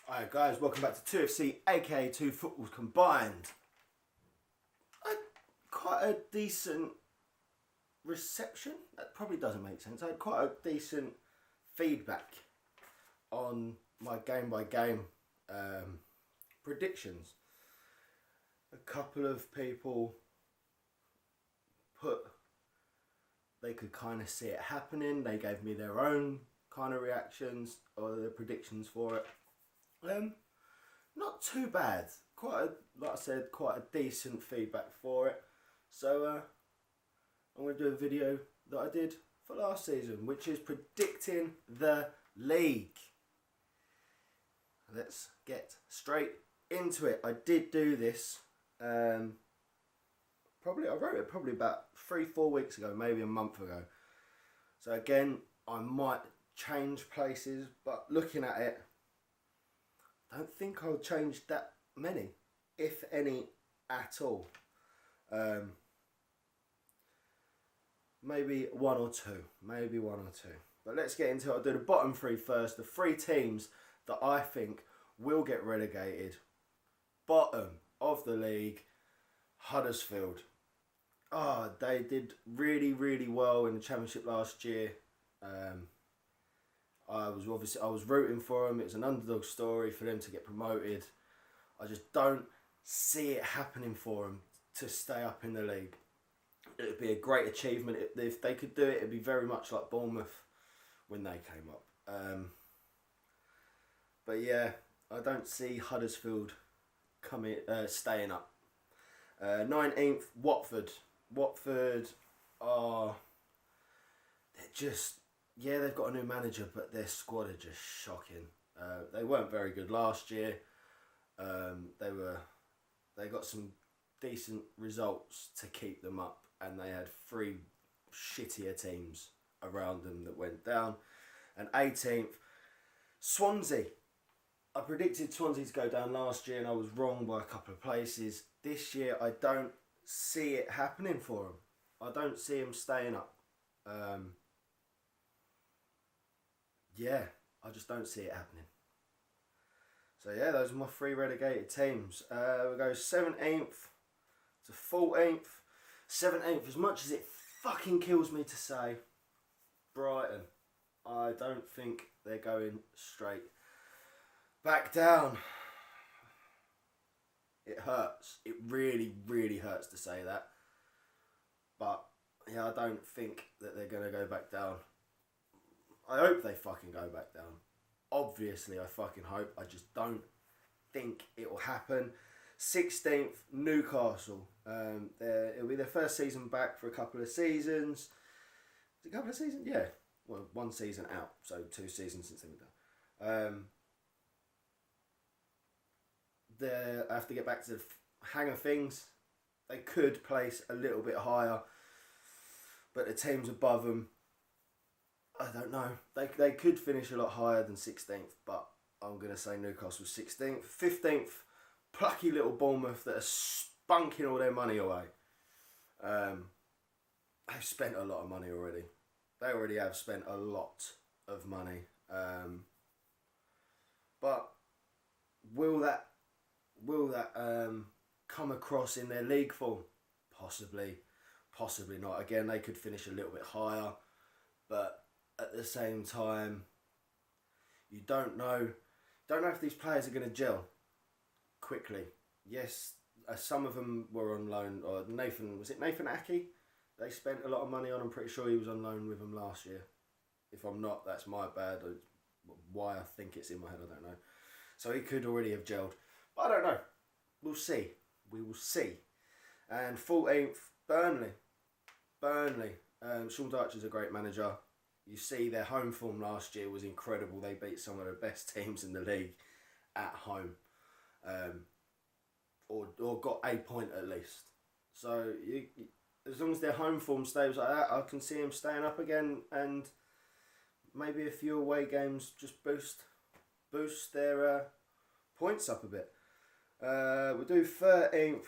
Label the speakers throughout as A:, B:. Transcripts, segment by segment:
A: Alright guys, welcome back to 2FC, aka 2 Footballs Combined. Quite a decent reception. That probably doesn't make sense. I had quite a decent feedback on my game by game predictions. A couple of people they could kind of see it happening. They gave me their own kind of reactions or their predictions for it. Not too bad. Like I said, quite a decent feedback for it. So I'm going to do a video that I did for last season, which is predicting the league. Let's get straight into it. I did do this. I wrote it probably about 3-4 weeks ago, maybe a month ago. So again, I might change places, but looking at it, I don't think I'll change that many, if any at all. Maybe one or two. But let's get into it. I'll do the bottom three first. The three teams that I think will get relegated. Bottom of the league, Huddersfield. They did really, really well in the Championship last year. I was rooting for them. It was an underdog story for them to get promoted. I just don't see it happening for them to stay up in the league. It would be a great achievement if they could do it. It'd be very much like Bournemouth when they came up. But yeah, I don't see Huddersfield staying up. 19th, Watford. Watford are they've got a new manager, but their squad are just shocking. They weren't very good last year. They got some decent results to keep them up, and they had 3 shittier teams around them that went down. And 18th, Swansea. I predicted Swansea to go down last year, and I was wrong by a couple of places. This year, I don't see it happening for them. I don't see them staying up. I just don't see it happening. So yeah, those are my 3 relegated teams. We go 17th to 14th. 17th, as much as it fucking kills me to say, Brighton. I don't think they're going straight back down. It hurts. It really, really hurts to say that. But yeah, I don't think that they're going to go back down. I hope they fucking go back down. Obviously, I fucking hope. I just don't think it will happen. 16th, Newcastle. It'll be their first season back for a couple of seasons. Is it a couple of seasons? Yeah. Well, 1 season out. So 2 seasons since they were done. They have to get back to the hang of things. They could place a little bit higher, but the teams above them, I don't know. They could finish a lot higher than 16th, but I'm going to say Newcastle 16th. 15th, plucky little Bournemouth that are spunking all their money away. They've spent a lot of money already. They already have spent a lot of money. But will that come across in their league form? Possibly not. Again, they could finish a little bit higher, but at the same time, you don't know if these players are going to gel quickly. Yes, some of them were on loan. Or Nathan Ake? They spent a lot of money on. I'm pretty sure he was on loan with them last year. If I'm not, that's my bad. Why I think it's in my head, I don't know. So he could already have gelled. But I don't know. We'll see. We will see. And 14th, Burnley. Sean Dyche's a great manager. You see their home form last year was incredible. They beat some of the best teams in the league at home. Or got a point at least. So as long as their home form stays like that, I can see them staying up again, and maybe a few away games just boost their points up a bit. We'll do 13th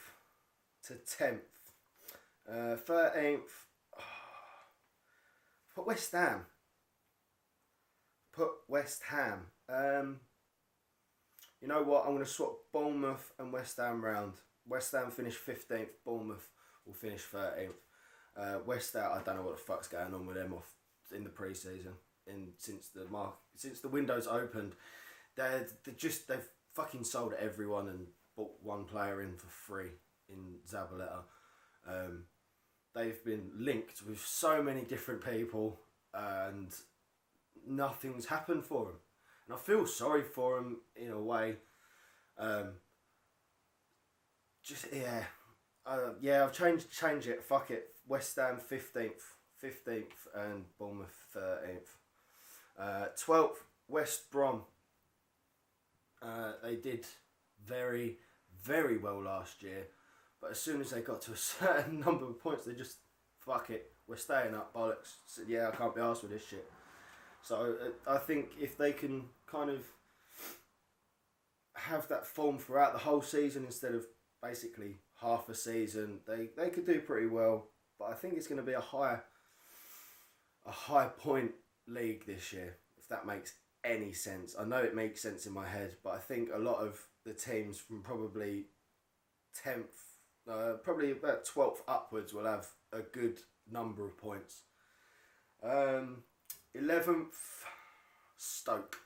A: to 10th. 13th, put West Ham. You know what? I'm going to swap Bournemouth and West Ham round. West Ham finish 15th. Bournemouth will finish 13th. West Ham, I don't know what the fuck's going on with them off in the pre-season. Since the window's opened, they've fucking sold everyone and bought one player in for free in Zabaleta. They've been linked with so many different people and nothing's happened for them. And I feel sorry for them in a way. I've changed it. Fuck it. West Ham 15th and Bournemouth 13th. 12th, West Brom. They did very, very well last year. But as soon as they got to a certain number of points, they just, fuck it, we're staying up, bollocks. So, yeah, I can't be arsed with this shit. So I think if they can kind of have that form throughout the whole season instead of basically half a season, they could do pretty well. But I think it's going to be a high point league this year, if that makes any sense. I know it makes sense in my head, but I think a lot of the teams from probably 10th, probably about 12th upwards will have a good number of points. 11th, Stoke.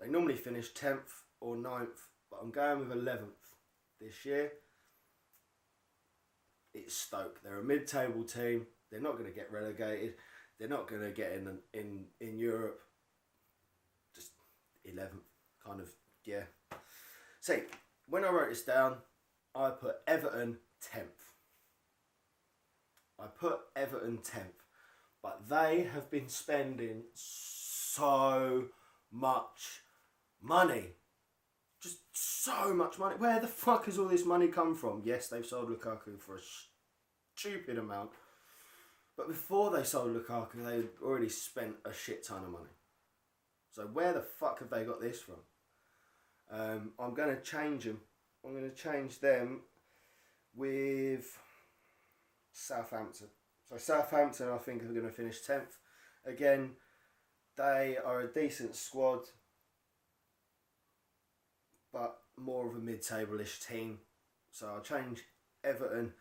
A: They normally finish 10th or 9th, but I'm going with 11th this year. It's Stoke. They're a mid-table team. They're not going to get relegated. They're not going to get in Europe. Just 11th, kind of, yeah. See, when I wrote this down, I put Everton 10th. I put Everton 10th. But they have been spending so much money. Just so much money. Where the fuck has all this money come from? Yes, they've sold Lukaku for a stupid amount. But before they sold Lukaku, they had already spent a shit ton of money. So where the fuck have they got this from? I'm going to change them. I'm going to change them with Southampton. So Southampton, I think, are going to finish 10th. Again, they are a decent squad, but more of a mid-table-ish team. So I'll change Everton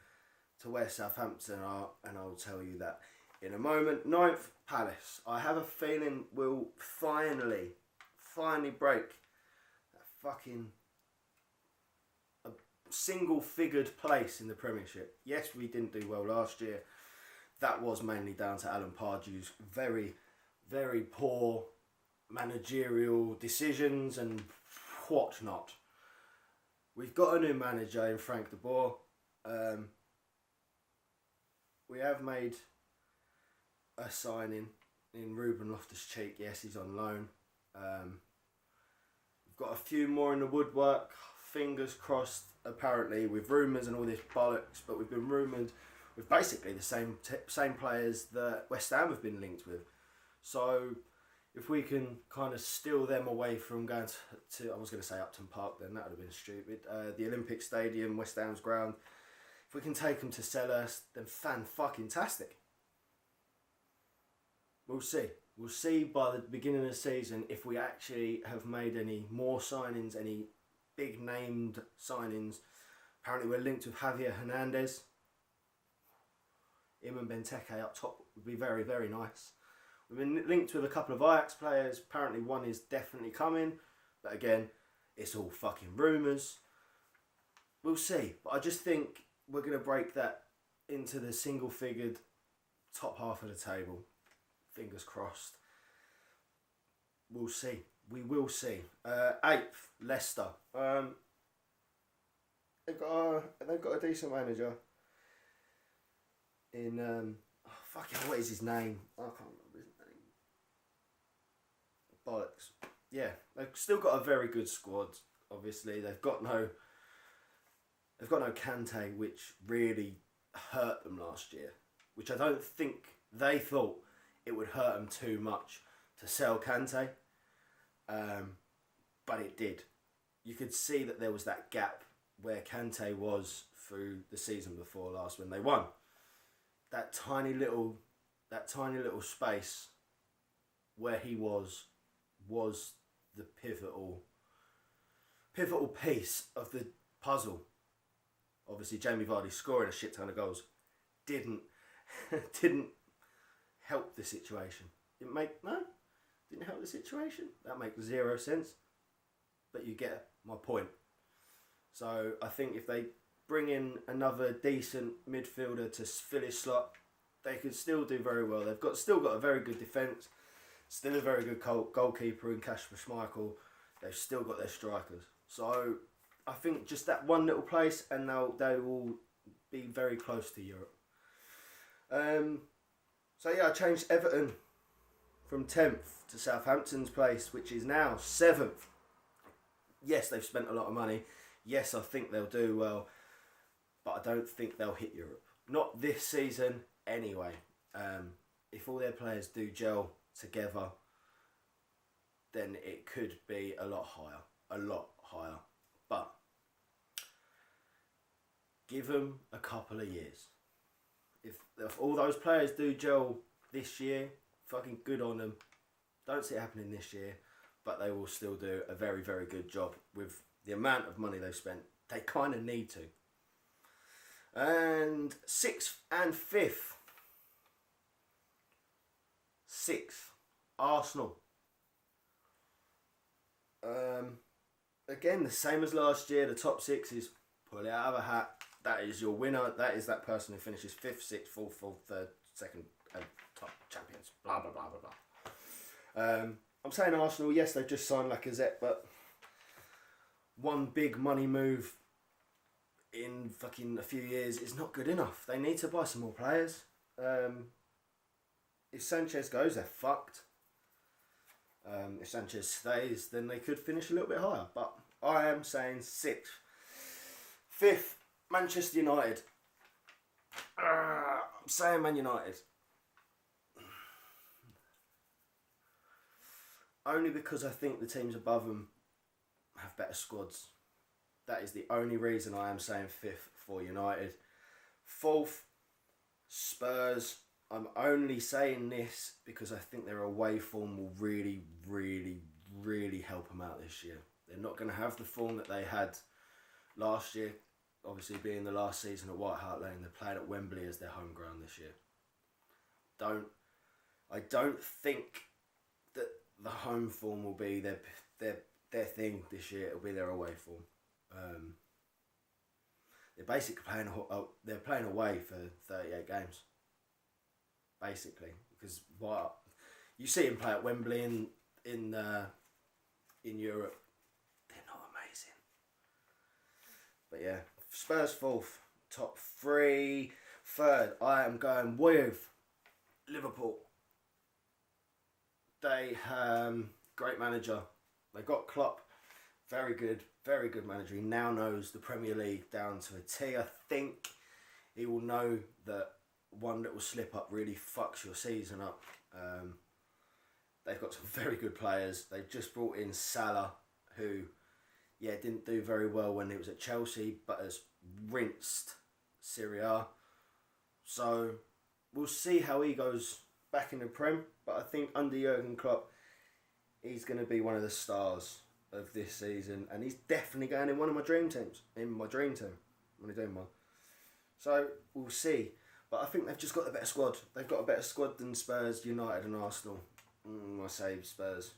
A: to where Southampton are, and I'll tell you that in a moment. 9th, Palace. I have a feeling we'll finally break that fucking a single-figured place in the Premiership. Yes, we didn't do well last year. That was mainly down to Alan Pardew's very, very poor managerial decisions and whatnot. We've got a new manager in Frank de Boer. We have made a signing in Ruben Loftus-Cheek. Yes, he's on loan. We've got a few more in the woodwork. Fingers crossed, apparently, with rumours and all this bollocks, but we've been rumoured with basically the same players that West Ham have been linked with. So if we can kind of steal them away from going to I was going to say Upton Park then, that would have been stupid, the Olympic Stadium, West Ham's ground. If we can take them to Selhurst, then fan-fucking-tastic. We'll see. We'll see by the beginning of the season if we actually have made any more signings, any big-named signings. Apparently we're linked with Javier Hernandez. Him and Benteke up top would be very, very nice. We've been linked with a couple of Ajax players. Apparently one is definitely coming. But again, it's all fucking rumours. We'll see. But I just think we're going to break that into the single-figured top half of the table. Fingers crossed. We'll see. We will see. 8th, Leicester. They've got a decent manager. In what is his name? I can't remember his name. Bollocks. Yeah, they've still got a very good squad. Obviously, they've got no Kante, which really hurt them last year. Which I don't think they thought it would hurt them too much to sell Kante, but it did. You could see that there was that gap where Kante was through the season before last when they won. That tiny little space where he was the pivotal pivotal piece of the puzzle. Obviously, Jamie Vardy scoring a shit ton of goals didn't help the situation. Didn't help the situation. That makes zero sense. But you get my point. So I think if they bring in another decent midfielder to fill his slot, they could still do very well. They've still got a very good defence, still a very good goalkeeper in Kasper Schmeichel. They've still got their strikers. So I think just that one little place, and they will be very close to Europe. So yeah, I changed Everton from 10th to Southampton's place, which is now 7th. Yes, they've spent a lot of money. Yes, I think they'll do well, but I don't think they'll hit Europe. Not this season anyway. If all their players do gel together, then it could be a lot higher. But give them a couple of years. If all those players do gel this year, fucking good on them. Don't see it happening this year, but they will still do a very, very good job with the amount of money they've spent. They kind of need to. And 6th and 5th. 6th, Arsenal. Again, the same as last year. The top 6 is pull it out of a hat. That is your winner. That is that person who finishes 5th, 6th, 4th, 3rd, 2nd, and top champions. Blah, blah, blah, blah, blah. I'm saying Arsenal, yes, they've just signed Lacazette, but one big money move in fucking a few years is not good enough. They need to buy some more players. If Sanchez goes, they're fucked. If Sanchez stays, then they could finish a little bit higher. But I am saying 6th. 5th, Manchester United. I'm saying Man United. Only because I think the teams above them have better squads. That is the only reason I am saying 5th for United. 4th, Spurs. I'm only saying this because I think their away form will really, really, really help them out this year. They're not going to have the form that they had last year. Obviously, being the last season at White Hart Lane, they're playing at Wembley as their home ground this year. I don't think that the home form will be their thing this year. It'll be their away form. They're basically playing away for 38 games. Basically, because what you see him play at Wembley in Europe, they're not amazing. But yeah, Spurs 4th, top 3. 3rd, I am going with Liverpool. They great manager. They got Klopp, very good manager. He now knows the Premier League down to a T. I think he will know that one little slip up really fucks your season up. They've got some very good players. They've just brought in Salah, who, didn't do very well when he was at Chelsea, but has rinsed Serie A. So we'll see how he goes back in the Prem. But I think under Jurgen Klopp, he's going to be one of the stars of this season, and he's definitely going in one of my dream teams. In my dream team, I'm only doing one. So we'll see. But I think they've just got a better squad. They've got a better squad than Spurs, United and Arsenal. I say Spurs.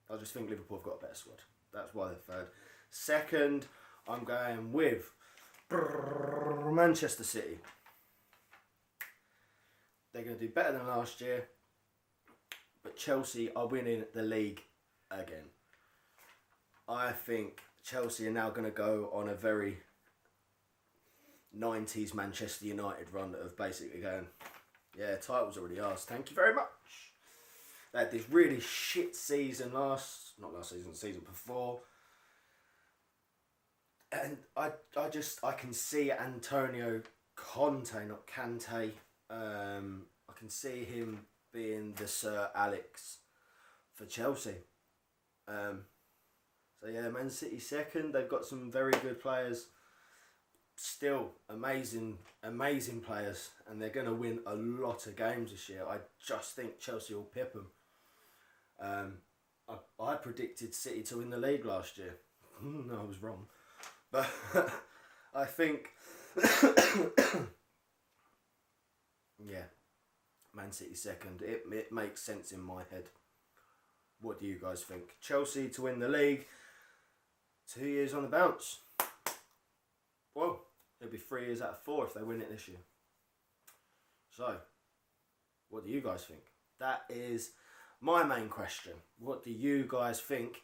A: I just think Liverpool have got a better squad. That's why they're 3rd. 2nd, I'm going with Manchester City. They're going to do better than last year. But Chelsea are winning the league again. I think Chelsea are now going to go on a very 90s Manchester United run of basically going, title's already ours, thank you very much. They had this really shit season season before. And I can see Antonio Conte, not Kante. I can see him being the Sir Alex for Chelsea. Man City 2nd. They've got some very good players. Still amazing players, and they're going to win a lot of games this year. I just think Chelsea will pip them. I predicted City to win the league last year. No, I was wrong. But I think, yeah, Man City second. It makes sense in my head. What do you guys think? Chelsea to win the league. 2 years on the bounce. Well, it'll be 3 years out of 4 if they win it this year. So, what do you guys think? That is my main question. What do you guys think?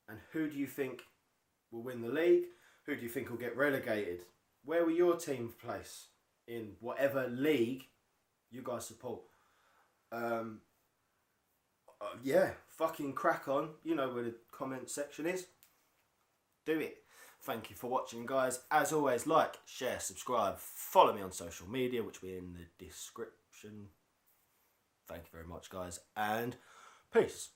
A: And who do you think will win the league? Who do you think will get relegated? Where will your team place in whatever league you guys support? Yeah, fucking crack on. You know where the comment section is. Do it. Thank you for watching, guys. As always, like, share, subscribe, follow me on social media, which will be in the description. Thank you very much, guys, and peace.